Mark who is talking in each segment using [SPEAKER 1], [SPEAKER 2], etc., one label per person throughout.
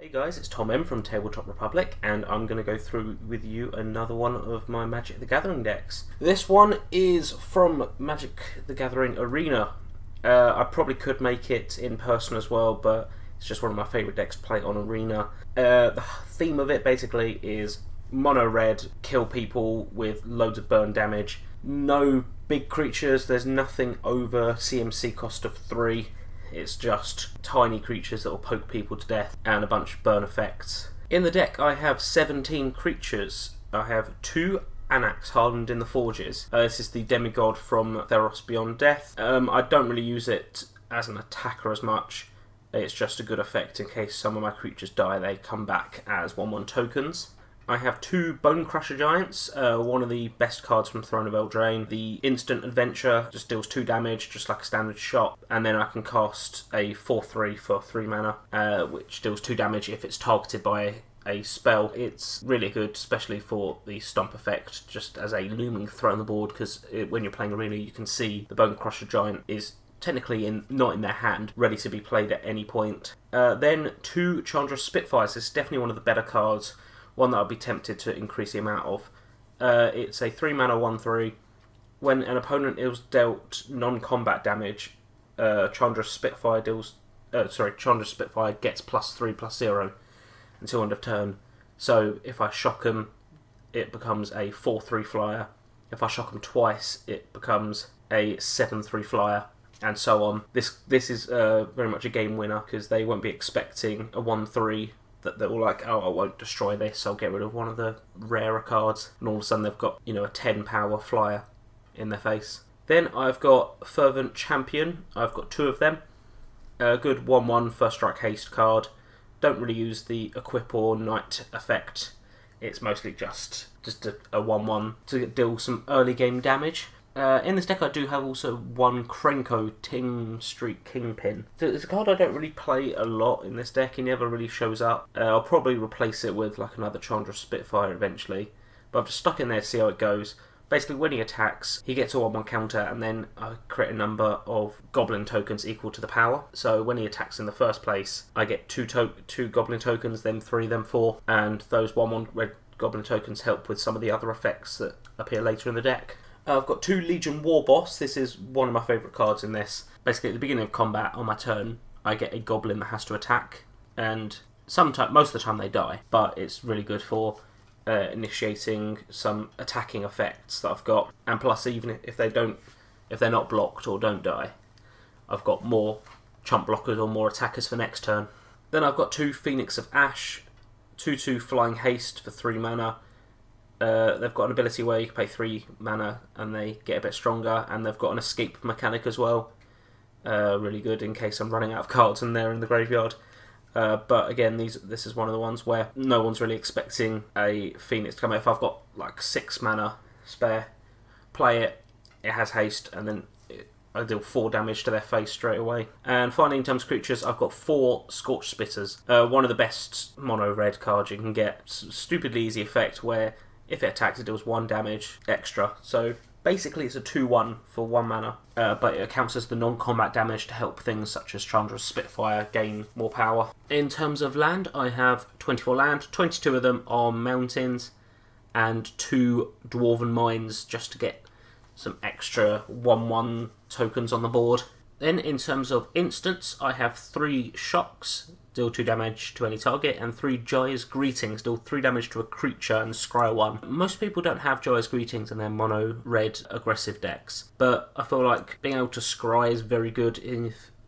[SPEAKER 1] Hey guys, it's Tom M from Tabletop Republic, and I'm going to go through with you another one of my Magic the Gathering decks. This one is from Magic the Gathering Arena. I probably could make it in person as well, but it's just one of my favourite decks to play on Arena. The theme of it basically is mono-red, kill people with loads of burn damage. No big creatures, there's nothing over CMC cost of 3. It's just tiny creatures that will poke people to death and a bunch of burn effects. In the deck I have 17 creatures. I have 2 Anax hardened in the Forges. This is the demigod from Theros Beyond Death. I don't really use it as an attacker as much. It's just a good effect in case some of my creatures die, they come back as 1/1 tokens. I have 2 Bone Crusher Giants, one of the best cards from Throne of Eldraine. The instant adventure just deals 2 damage, just like a standard shot, and then I can cast a 4/3 for 3 mana, which deals 2 damage if it's targeted by a spell. It's really good, especially for the stomp effect, just as a looming threat on the board, because when you're playing Arena you can see the Bone Crusher Giant is technically not in their hand, ready to be played at any point. Then 2 Chandra Spitfires. This is definitely one of the better cards. One that I'd be tempted to increase the amount of. It's a 3 mana 1/3. When an opponent is dealt non-combat damage, Chandra Spitfire gets +3/+0 until end of turn. So if I shock them, it becomes a 4/3 flyer. If I shock them twice, it becomes a 7/3 flyer, and so on. This is very much a game winner because they won't be expecting a 1/3. That they're all like, oh, I won't destroy this, I'll get rid of one of the rarer cards, and all of a sudden they've got, a 10 power flyer in their face. Then I've got Fervent Champion. I've got 2 of them. A good 1/1 first strike haste card. Don't really use the equip or knight effect. It's mostly just a 1/1 to deal some early game damage. In this deck I do have also 1 Krenko Ting Street Kingpin. It's a card I don't really play a lot in this deck. He never really shows up. I'll probably replace it with like another Chandra Spitfire eventually, but I've just stuck in there to see how it goes. Basically when he attacks, he gets a 1/1 counter, and then I create a number of Goblin tokens equal to the power. So when he attacks in the first place, I get 2 Goblin tokens, then 3, then 4, and those 1/1 red Goblin tokens help with some of the other effects that appear later in the deck. I've got 2 Legion War Boss. This is one of my favourite cards in this. Basically, at the beginning of combat, on my turn, I get a Goblin that has to attack, and most of the time they die, but it's really good for initiating some attacking effects that I've got. And plus, even if they're not blocked or don't die, I've got more chump blockers or more attackers for next turn. Then I've got 2 Phoenix of Ash, 2/2 Flying Haste for 3 mana. They've got an ability where you can pay 3 mana and they get a bit stronger, and they've got an escape mechanic as well. Really good in case I'm running out of cards and they're in the graveyard. But again, this is one of the ones where no one's really expecting a Phoenix to come out. If I've got like 6 mana spare, play it, it has haste, and then I deal 4 damage to their face straight away. And finally, in terms of creatures, I've got 4 Scorch Spitters. One of the best mono-red cards you can get. Stupidly easy effect where if it attacks, it deals 1 damage extra. So basically it's a 2/1 for 1 mana, but it counts as the non-combat damage to help things such as Chandra's Spitfire gain more power. In terms of land, I have 24 land, 22 of them are mountains, and 2 Dwarven Mines just to get some extra 1/1 tokens on the board. Then in terms of instants, I have 3 Shocks, deal 2 damage to any target, and 3 Jaya's Greetings, deal 3 damage to a creature and scry 1. Most people don't have Jaya's Greetings in their mono-red aggressive decks, but I feel like being able to scry is very good,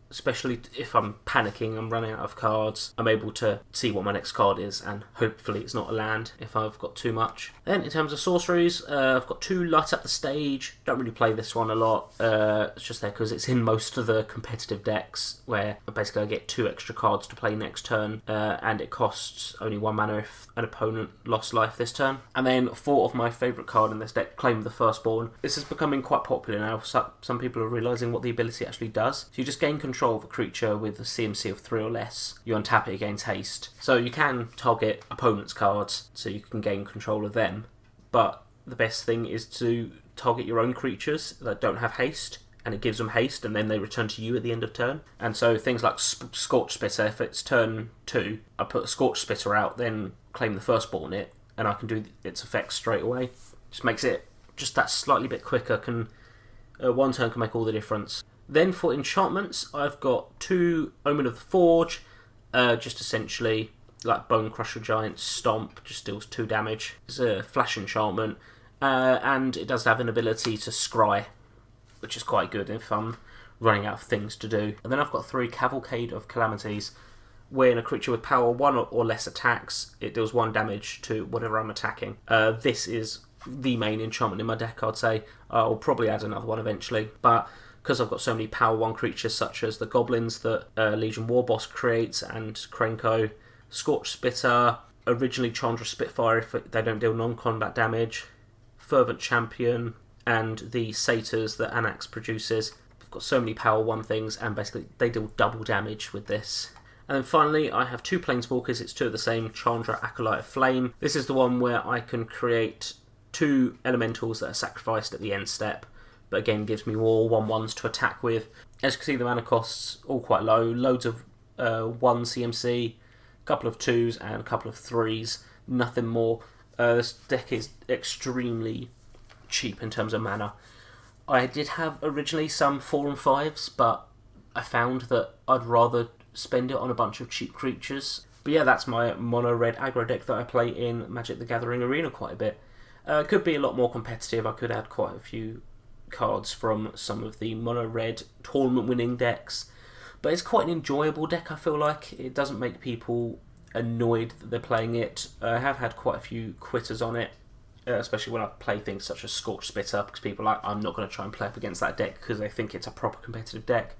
[SPEAKER 1] especially if I'm panicking, I'm running out of cards, I'm able to see what my next card is, and hopefully it's not a land if I've got too much. Then in terms of sorceries, I've got 2 Light Up the Stage. Don't really play this one a lot. It's just there because it's in most of the competitive decks, where basically I get 2 extra cards to play next turn, and it costs only 1 mana if an opponent lost life this turn. And then 4 of my favourite card in this deck, Claim the Firstborn. This is becoming quite popular now. Some people are realising what the ability actually does. So you just gain control of a creature with a CMC of 3 or less. You untap it, it gains haste. So you can target opponents' cards so you can gain control of them, but the best thing is to target your own creatures that don't have haste and it gives them haste, and then they return to you at the end of turn. And so things like Scorch Spitter, if it's turn 2, I put a Scorch Spitter out, then claim the firstborn it, and I can do its effects straight away. Just makes it just that slightly bit quicker. One turn can make all the difference. Then for enchantments, I've got 2 Omen of the Forge, just essentially like Bone Crusher Giant Stomp, just deals 2 damage. It's a flash enchantment, and it does have an ability to scry, which is quite good if I'm running out of things to do. And then I've got 3 Cavalcade of Calamities. When a creature with power 1 or less attacks, it deals 1 damage to whatever I'm attacking. This is the main enchantment in my deck, I'd say. I'll probably add another one eventually, but because I've got so many power 1 creatures such as the goblins that Legion Warboss creates and Krenko, Scorch Spitter, originally Chandra Spitfire if they don't deal non-combat damage, Fervent Champion, and the Satyrs that Anax produces. I've got so many power 1 things, and basically they deal double damage with this. And then finally, I have 2 Planeswalkers. It's 2 of the same, Chandra Acolyte of Flame. This is the one where I can create 2 elementals that are sacrificed at the end step, but again gives me more 1/1s to attack with. As you can see, the mana costs all quite low. Loads of 1 CMC, a couple of 2s and a couple of 3s. Nothing more. This deck is extremely cheap in terms of mana. I did have originally some 4 and 5s, but I found that I'd rather spend it on a bunch of cheap creatures. But yeah, that's my mono-red aggro deck that I play in Magic the Gathering Arena quite a bit. It could be a lot more competitive. I could add quite a few cards from some of the mono-red tournament-winning decks. But it's quite an enjoyable deck, I feel like. It doesn't make people annoyed that they're playing it. I have had quite a few quitters on it, especially when I play things such as Scorch Spitter, because people are like, I'm not going to try and play up against that deck because they think it's a proper competitive deck.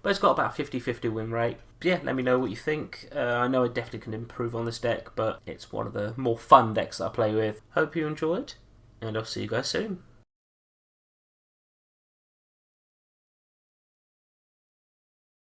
[SPEAKER 1] But it's got about a 50-50 win rate. But yeah, let me know what you think. I know I definitely can improve on this deck, but it's one of the more fun decks that I play with. Hope you enjoyed, and I'll see you guys soon.